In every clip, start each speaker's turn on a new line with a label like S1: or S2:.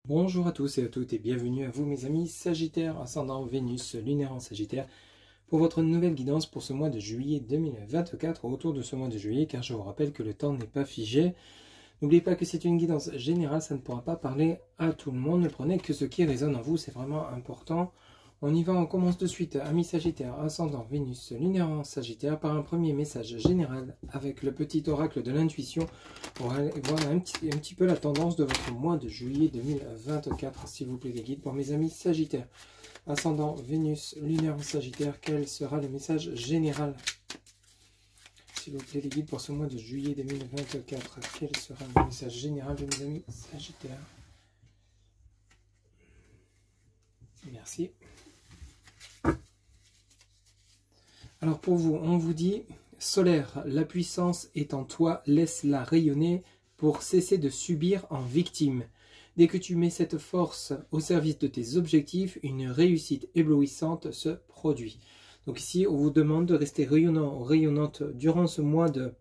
S1: Bonjour à tous et à toutes et bienvenue à vous mes amis Sagittaire, ascendant Vénus, lunaire en Sagittaire, pour votre nouvelle guidance pour ce mois de juillet 2024, autour de ce mois de juillet, car je vous rappelle que le temps n'est pas figé. N'oubliez pas que c'est une guidance générale, ça ne pourra pas parler à tout le monde, ne prenez que ce qui résonne en vous, c'est vraiment important. On y va, on commence de suite, amis Sagittaire, ascendant Vénus, lunaire en Sagittaire, par un premier message général avec le petit oracle de l'intuition pour aller voir un petit peu la tendance de votre mois de juillet 2024, s'il vous plaît les guides. Pour mes amis Sagittaire, ascendant Vénus, lunaire en Sagittaire, quel sera le message général? S'il vous plaît les guides, pour ce mois de juillet 2024, quel sera le message général de mes amis Sagittaire? Merci. Alors pour vous, on vous dit, solaire, la puissance est en toi, laisse-la rayonner pour cesser de subir en victime. Dès que tu mets cette force au service de tes objectifs, une réussite éblouissante se produit. Donc ici, on vous demande de rester rayonnant, rayonnante durant ce mois de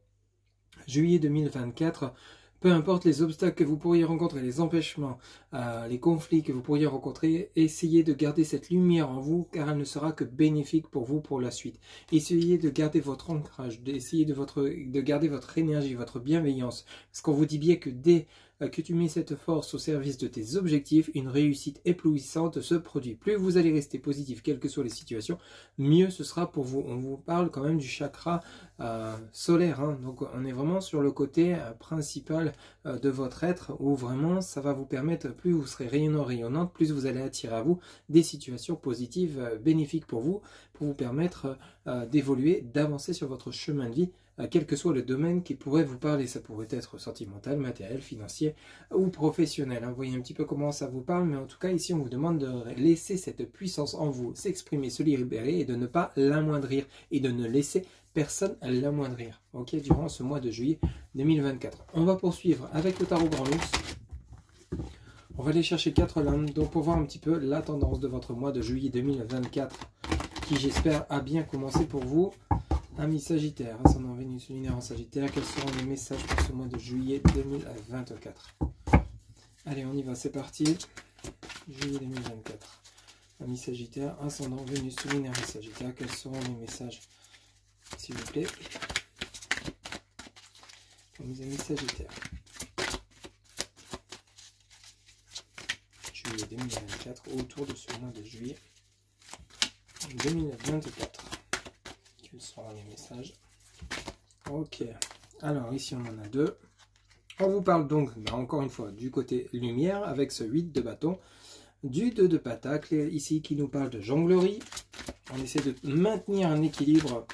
S1: juillet 2024. Peu importe les obstacles que vous pourriez rencontrer, les empêchements, les conflits que vous pourriez rencontrer, essayez de garder cette lumière en vous, car elle ne sera que bénéfique pour vous pour la suite. Essayez de garder votre ancrage, essayez de garder votre énergie, votre bienveillance. Parce qu'on vous dit bien que dès que tu mets cette force au service de tes objectifs, une réussite éblouissante se produit. Plus vous allez rester positif, quelles que soient les situations, mieux ce sera pour vous. On vous parle quand même du chakra solaire, hein. Donc on est vraiment sur le côté principal de votre être, où vraiment ça va vous permettre, plus vous serez rayonnant, rayonnante, plus vous allez attirer à vous des situations positives, bénéfiques pour vous permettre d'évoluer, d'avancer sur votre chemin de vie, quel que soit le domaine qui pourrait vous parler. Ça pourrait être sentimental, matériel, financier ou professionnel. Vous voyez un petit peu comment ça vous parle, mais en tout cas ici on vous demande de laisser cette puissance en vous s'exprimer, se libérer et de ne pas l'amoindrir et de ne laisser personne l'amoindrir. Ok, durant ce mois de juillet 2024. On va poursuivre avec le tarot Grand Luxe. On va aller chercher 4 lames donc pour voir un petit peu la tendance de votre mois de juillet 2024 qui j'espère a bien commencé pour vous. Amis Sagittaire, ascendant Vénus, lunaire en Sagittaire, quels seront les messages pour ce mois de juillet 2024? Allez, on y va, c'est parti. Juillet 2024. Amis Sagittaire, ascendant Vénus, lunaire en Sagittaire, quels seront les messages, s'il vous plaît, pour mes amis Sagittaires? Juillet 2024, autour de ce mois de juillet 2024. Quels seront les messages? Ok, alors ici on en a deux. On vous parle donc, encore une fois, du côté lumière avec ce 8 de bâton, du 2 de pentacle, ici qui nous parle de jonglerie. On essaie de maintenir un équilibre,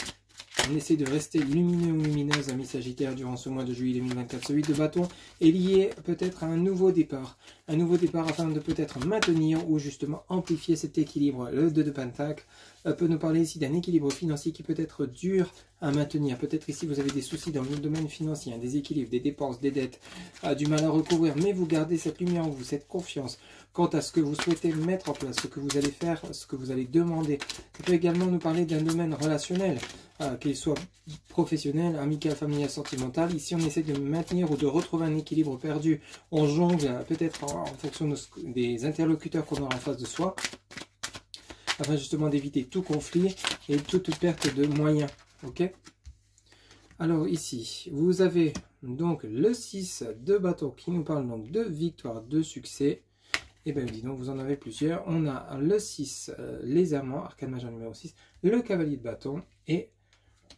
S1: on essaie de rester lumineux ou lumineuse, amis Sagittaire, durant ce mois de juillet 2024. Ce 8 de bâton est lié peut-être à un nouveau départ afin de peut-être maintenir ou justement amplifier cet équilibre. Le 2 de pentacle peut nous parler ici d'un équilibre financier qui peut être dur à maintenir. Peut-être ici vous avez des soucis dans le domaine financier, un déséquilibre, des dépenses, des dettes, du mal à recouvrir, mais vous gardez cette lumière en vous, cette confiance quant à ce que vous souhaitez mettre en place, ce que vous allez faire, ce que vous allez demander. Ça peut également nous parler d'un domaine relationnel, qu'il soit professionnel, amical, familial, sentimental. Ici on essaie de maintenir ou de retrouver un équilibre perdu. On jongle peut-être en fonction des interlocuteurs qu'on aura en face de soi, afin justement d'éviter tout conflit et toute perte de moyens. Ok. Alors ici, vous avez donc le 6 de bâton qui nous parle donc de victoire, de succès. Et bien dis donc, vous en avez plusieurs. On a le 6, les amants, arcane majeur numéro 6, le cavalier de bâton et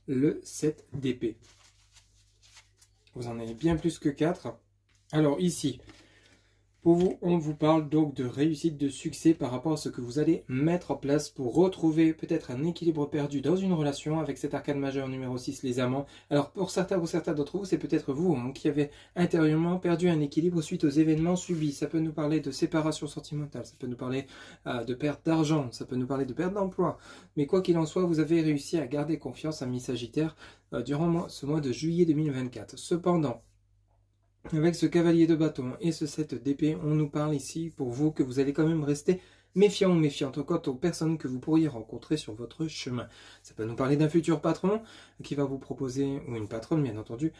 S1: le 7 d'épée. Vous en avez bien plus que 4. Alors ici, pour vous, on vous parle donc de réussite, de succès par rapport à ce que vous allez mettre en place pour retrouver peut-être un équilibre perdu dans une relation avec cet arcane majeur numéro 6, les amants. Alors pour certains ou certains d'entre vous, c'est peut-être vous qui avez intérieurement perdu un équilibre suite aux événements subis. Ça peut nous parler de séparation sentimentale, ça peut nous parler de perte d'argent, ça peut nous parler de perte d'emploi. Mais quoi qu'il en soit, vous avez réussi à garder confiance, amis Sagittaire, durant ce mois de juillet 2024. Cependant, avec ce cavalier de bâton et ce 7 d'épée, on nous parle ici pour vous que vous allez quand même rester méfiant ou méfiante quant aux personnes que vous pourriez rencontrer sur votre chemin. Ça peut nous parler d'un futur patron qui va vous proposer, ou une patronne bien entendu,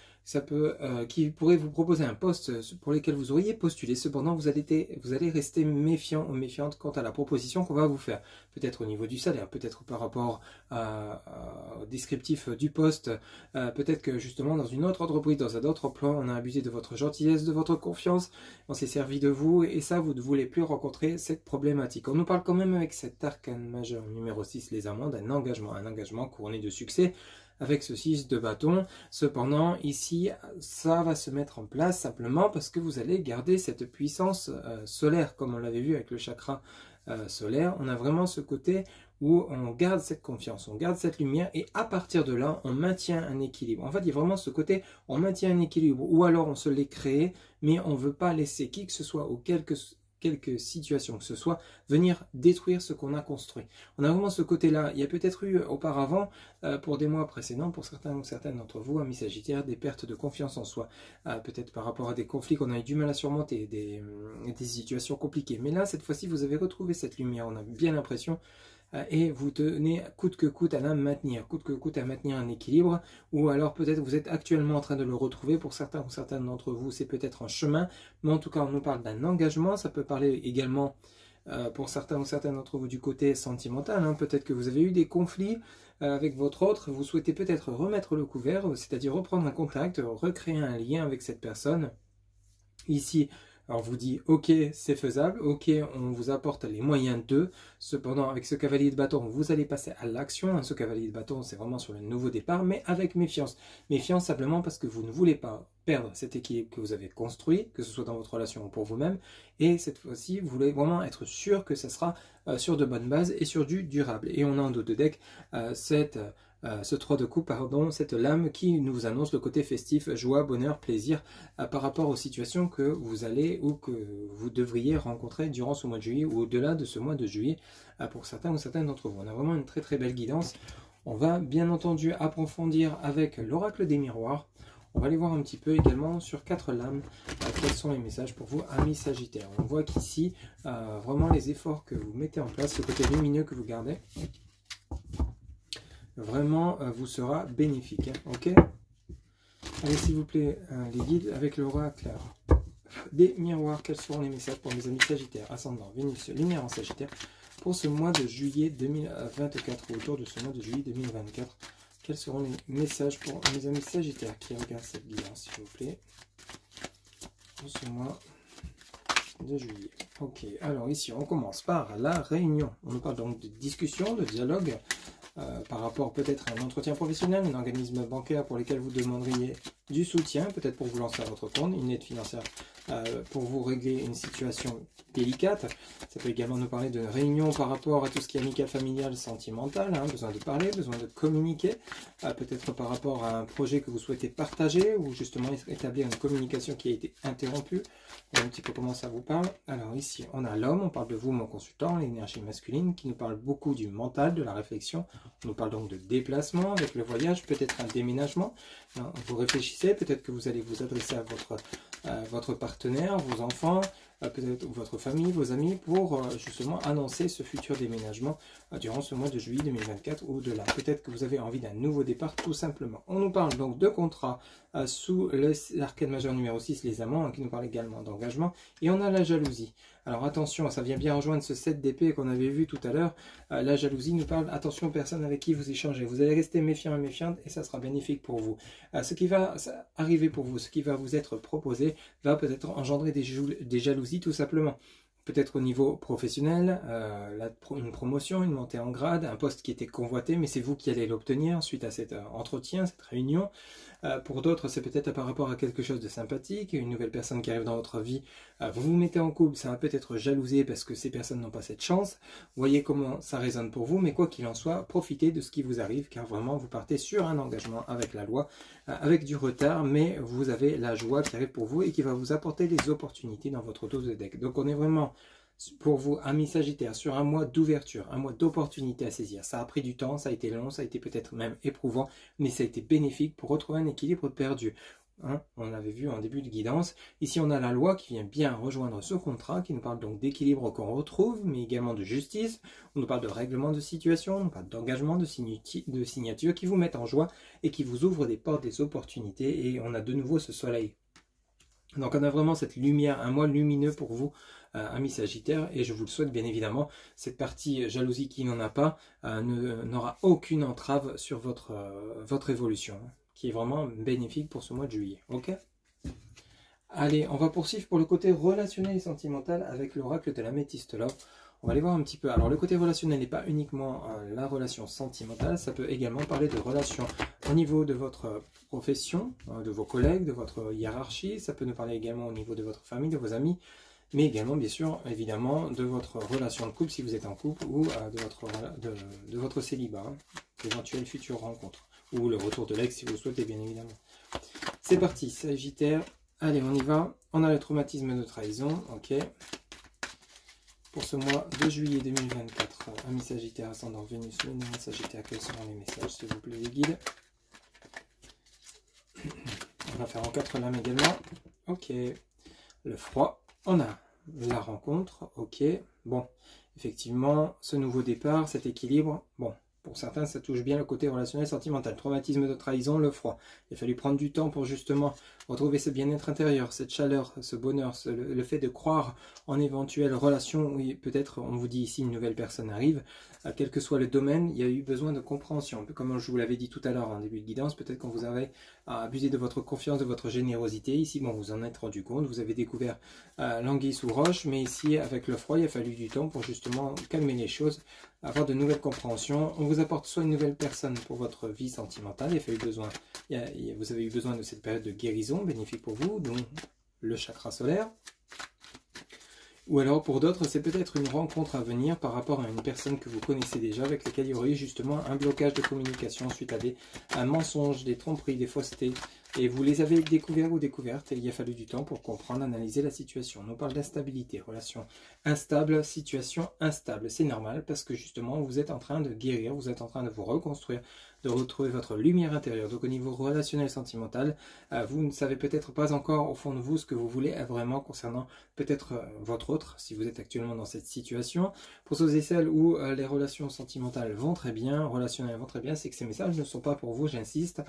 S1: qui pourrait vous proposer un poste pour lequel vous auriez postulé. Cependant, vous allez rester méfiant ou méfiante quant à la proposition qu'on va vous faire. Peut-être au niveau du salaire, peut-être par rapport au descriptif du poste, peut-être que justement dans une autre entreprise, dans un autre emploi, on a abusé de votre gentillesse, de votre confiance, on s'est servi de vous et ça, vous ne voulez plus rencontrer cette problématique. On nous parle quand même avec cet arcane majeur numéro 6, les amants, d'un engagement, un engagement couronné de succès, avec ce 6 de bâton. Cependant, ici, ça va se mettre en place simplement parce que vous allez garder cette puissance solaire, comme on l'avait vu avec le chakra solaire. On a vraiment ce côté où on garde cette confiance, on garde cette lumière, et à partir de là, on maintient un équilibre. En fait, il y a vraiment ce côté, on maintient un équilibre, ou alors on se l'est créé, mais on ne veut pas laisser qui que ce soit, ou quelques situations que ce soit, venir détruire ce qu'on a construit. On a vraiment ce côté-là. Il y a peut-être eu auparavant, pour des mois précédents, pour certains ou certaines d'entre vous, amis sagittaires, des pertes de confiance en soi. Peut-être par rapport à des conflits qu'on a eu du mal à surmonter, des situations compliquées. Mais là, cette fois-ci, vous avez retrouvé cette lumière. On a bien l'impression et vous tenez coûte que coûte à la maintenir, coûte que coûte à maintenir un équilibre, ou alors peut-être vous êtes actuellement en train de le retrouver. Pour certains ou certaines d'entre vous, c'est peut-être un chemin, mais en tout cas on nous parle d'un engagement. Ça peut parler également pour certains ou certaines d'entre vous du côté sentimental, hein. Peut-être que vous avez eu des conflits avec votre autre, vous souhaitez peut-être remettre le couvert, c'est-à-dire reprendre un contact, recréer un lien avec cette personne. Ici, alors vous dit, ok, c'est faisable, ok, on vous apporte les moyens d'eux. Cependant, avec ce cavalier de bâton, vous allez passer à l'action. Ce cavalier de bâton, c'est vraiment sur le nouveau départ, mais avec méfiance. Méfiance simplement parce que vous ne voulez pas perdre cet équilibre que vous avez construit, que ce soit dans votre relation ou pour vous-même. Et cette fois-ci, vous voulez vraiment être sûr que ça sera sur de bonnes bases et sur du durable. Et on a en dos de deck ce 3 de coupe, pardon, cette lame qui nous annonce le côté festif, joie, bonheur, plaisir par rapport aux situations que vous allez ou que vous devriez rencontrer durant ce mois de juillet ou au-delà de ce mois de juillet pour certains ou certaines d'entre vous. On a vraiment une très très belle guidance. On va bien entendu approfondir avec l'oracle des miroirs. On va aller voir un petit peu également sur 4 lames quels sont les messages pour vous, amis sagittaires. On voit qu'ici, vraiment les efforts que vous mettez en place, ce côté lumineux que vous gardez, vraiment vous sera bénéfique. Hein, ok, allez s'il vous plaît, les guides avec l'oracle des miroirs. Quels seront les messages pour mes amis sagittaires, ascendant Vénus, lumière en sagittaire, pour ce mois de juillet 2024, ou autour de ce mois de juillet 2024. Quels seront les messages pour mes amis sagittaires qui regardent cette guidance, s'il vous plaît, pour ce mois de juillet. Ok, alors ici on commence par la réunion. On nous parle donc de discussion, de dialogue par rapport peut-être à un entretien professionnel, un organisme bancaire pour lequel vous demanderiez du soutien, peut-être pour vous lancer à votre compte, une aide financière pour vous régler une situation délicate. Ça peut également nous parler de réunion par rapport à tout ce qui est amical, familial, sentimental, hein, besoin de parler, besoin de communiquer, peut-être par rapport à un projet que vous souhaitez partager ou justement établir une communication qui a été interrompue. Voilà un petit peu comment ça vous parle. Alors ici, on a l'homme, on parle de vous, mon consultant, l'énergie masculine, qui nous parle beaucoup du mental, de la réflexion. On nous parle donc de déplacement avec le voyage, peut-être un déménagement. Alors, vous réfléchissez, peut-être que vous allez vous adresser à votre partenaire, vos enfants, peut-être votre famille, vos amis, pour justement annoncer ce futur déménagement durant ce mois de juillet 2024 ou au-delà. Peut-être que vous avez envie d'un nouveau départ, tout simplement. On nous parle donc de contrat sous l'arcane majeur numéro 6, les amants, hein, qui nous parle également d'engagement. Et on a la jalousie. Alors attention, ça vient bien rejoindre ce 7 d'épée qu'on avait vu tout à l'heure. La jalousie nous parle, attention aux personnes avec qui vous échangez. Vous allez rester méfiant et méfiante et ça sera bénéfique pour vous. Ce qui va arriver pour vous, ce qui va vous être proposé, va peut-être engendrer des jalousies tout simplement. Peut-être au niveau professionnel, une promotion, une montée en grade, un poste qui était convoité, mais c'est vous qui allez l'obtenir suite à cet entretien, cette réunion. Pour d'autres, c'est peut-être par rapport à quelque chose de sympathique, une nouvelle personne qui arrive dans votre vie. Vous vous mettez en couple, ça va peut-être jalouser parce que ces personnes n'ont pas cette chance. Voyez comment ça résonne pour vous, mais quoi qu'il en soit, profitez de ce qui vous arrive, car vraiment, vous partez sur un engagement avec la loi, avec du retard, mais vous avez la joie qui arrive pour vous et qui va vous apporter des opportunités dans votre dos de deck. Donc on est vraiment, pour vous, amis sagittaires, sur un mois d'ouverture, un mois d'opportunité à saisir. Ça a pris du temps, ça a été long, ça a été peut-être même éprouvant, mais ça a été bénéfique pour retrouver un équilibre perdu. Hein, on l'avait vu en début de guidance. Ici, on a la loi qui vient bien rejoindre ce contrat, qui nous parle donc d'équilibre qu'on retrouve, mais également de justice. On nous parle de règlement de situation, on nous parle d'engagement, de signature qui vous mettent en joie et qui vous ouvrent des portes, des opportunités. Et on a de nouveau ce soleil. Donc on a vraiment cette lumière, un mois lumineux pour vous, amis Sagittaires, et je vous le souhaite bien évidemment. Cette partie jalousie qui n'en a pas n'aura aucune entrave sur votre évolution, hein, qui est vraiment bénéfique pour ce mois de juillet. Ok ? Allez, on va poursuivre pour le côté relationnel et sentimental avec l'oracle de l'améthyste là. On va aller voir un petit peu. Alors le côté relationnel n'est pas uniquement la relation sentimentale, ça peut également parler de relations au niveau de votre profession, de vos collègues, de votre hiérarchie. Ça peut nous parler également au niveau de votre famille, de vos amis, mais également bien sûr évidemment de votre relation de couple si vous êtes en couple ou de votre célibat, hein, d'éventuelles futures rencontres ou le retour de l'ex si vous le souhaitez bien évidemment. C'est parti Sagittaire, allez on y va. On a le traumatisme de trahison, ok. Pour ce mois de juillet 2024, amis Sagittaire, ascendant Vénus, lunaire Sagittaire, quels seront les messages s'il vous plaît les guides? On va faire en 4 lames également. Ok. Le froid, on a la rencontre, ok. Bon, effectivement, ce nouveau départ, cet équilibre, bon, pour certains, ça touche bien le côté relationnel, sentimental. Traumatisme de trahison, le froid. Il a fallu prendre du temps pour justement retrouver ce bien-être intérieur, cette chaleur, ce bonheur, le fait de croire en éventuelles relations où peut-être, on vous dit ici, une nouvelle personne arrive. Quel que soit le domaine, il y a eu besoin de compréhension. Un peu comme je vous l'avais dit tout à l'heure en début de guidance, peut-être qu'on vous avait abusé de votre confiance, de votre générosité. Ici, bon, vous en êtes rendu compte, vous avez découvert l'anguille sous roche, mais ici, avec le froid, il a fallu du temps pour justement calmer les choses, avoir de nouvelles compréhensions. On vous apporte soit une nouvelle personne pour votre vie sentimentale, vous avez eu besoin de cette période de guérison bénéfique pour vous, donc le chakra solaire. Ou alors pour d'autres, c'est peut-être une rencontre à venir par rapport à une personne que vous connaissez déjà, avec laquelle il y aurait eu justement un blocage de communication suite à un mensonge, des tromperies, des faussetés. Et vous les avez découverts ou découvertes et il a fallu du temps pour comprendre, analyser la situation. On nous parle d'instabilité, relation instable, situation instable. C'est normal parce que justement vous êtes en train de guérir, vous êtes en train de vous reconstruire, de retrouver votre lumière intérieure. Donc au niveau relationnel, sentimental, vous ne savez peut-être pas encore au fond de vous ce que vous voulez vraiment concernant peut-être votre autre, si vous êtes actuellement dans cette situation. Pour ceux et celles où les relations sentimentales vont très bien, relationnelles vont très bien, c'est que ces messages ne sont pas pour vous, j'insiste,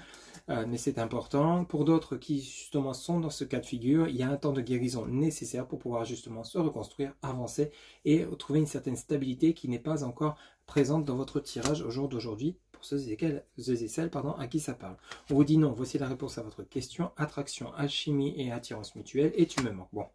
S1: mais c'est important. Pour d'autres qui justement sont dans ce cas de figure, il y a un temps de guérison nécessaire pour pouvoir justement se reconstruire, avancer et trouver une certaine stabilité qui n'est pas encore présente dans votre tirage au jour d'aujourd'hui, pour ceux et celles à qui ça parle. On vous dit non, voici la réponse à votre question, attraction, alchimie et attirance mutuelle, et tu me manques. Bon.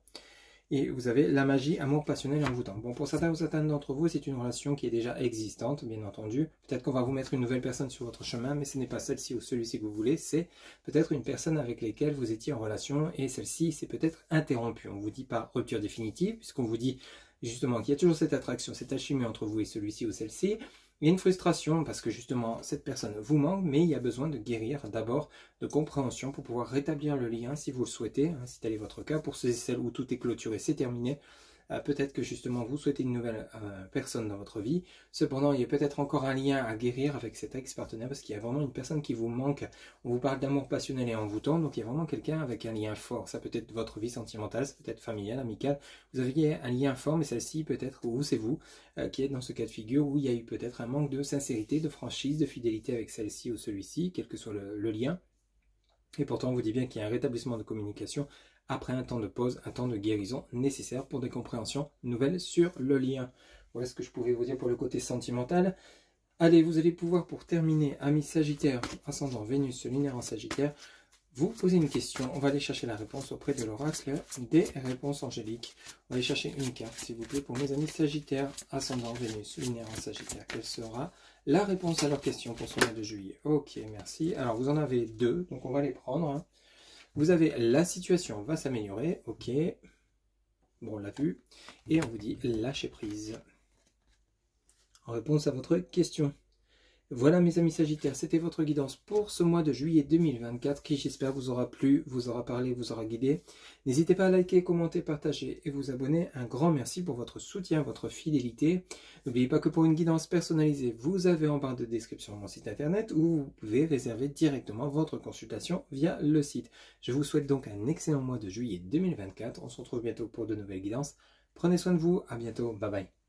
S1: Et vous avez la magie, amour passionnel envoûtant. Bon, pour certains ou certaines d'entre vous, c'est une relation qui est déjà existante, bien entendu. Peut-être qu'on va vous mettre une nouvelle personne sur votre chemin, mais ce n'est pas celle-ci ou celui-ci que vous voulez, c'est peut-être une personne avec laquelle vous étiez en relation, et celle-ci, c'est peut-être interrompue. On ne vous dit pas rupture définitive, puisqu'on vous dit justement qu'il y a toujours cette attraction, cette alchimie entre vous et celui-ci ou celle-ci. Il y a une frustration parce que justement cette personne vous manque, mais il y a besoin de guérir d'abord, de compréhension pour pouvoir rétablir le lien si vous le souhaitez, hein, si tel est votre cas. Pour ceux et celles où tout est clôturé, c'est terminé. Peut-être que justement vous souhaitez une nouvelle personne dans votre vie. Cependant, il y a peut-être encore un lien à guérir avec cet ex-partenaire parce qu'il y a vraiment une personne qui vous manque. On vous parle d'amour passionnel et envoûtant, donc il y a vraiment quelqu'un avec un lien fort. Ça peut être votre vie sentimentale, ça peut être familiale, amicale. Vous aviez un lien fort, mais celle-ci peut-être, ou c'est vous qui êtes dans ce cas de figure où il y a eu peut-être un manque de sincérité, de franchise, de fidélité avec celle-ci ou celui-ci, quel que soit le lien. Et pourtant, on vous dit bien qu'il y a un rétablissement de communication après un temps de pause, un temps de guérison nécessaire pour des compréhensions nouvelles sur le lien. Voilà ce que je pouvais vous dire pour le côté sentimental. Allez, vous allez pouvoir, pour terminer, amis Sagittaire, ascendant Vénus, lunaire en Sagittaire, vous poser une question. On va aller chercher la réponse auprès de l'oracle des réponses angéliques. On va aller chercher une carte, s'il vous plaît, pour mes amis Sagittaire, ascendant Vénus, lunaire en Sagittaire. Quelle sera la réponse à leur question pour ce mois de juillet? Ok, merci. Alors, vous en avez deux, donc on va les prendre. Hein. Vous avez la situation va s'améliorer, ok. Bon, on l'a vu. Et on vous dit lâcher prise. En réponse à votre question. Voilà mes amis Sagittaires, c'était votre guidance pour ce mois de juillet 2024 qui j'espère vous aura plu, vous aura parlé, vous aura guidé. N'hésitez pas à liker, commenter, partager et vous abonner. Un grand merci pour votre soutien, votre fidélité. N'oubliez pas que pour une guidance personnalisée, vous avez en barre de description mon site internet où vous pouvez réserver directement votre consultation via le site. Je vous souhaite donc un excellent mois de juillet 2024. On se retrouve bientôt pour de nouvelles guidances. Prenez soin de vous, à bientôt, bye bye.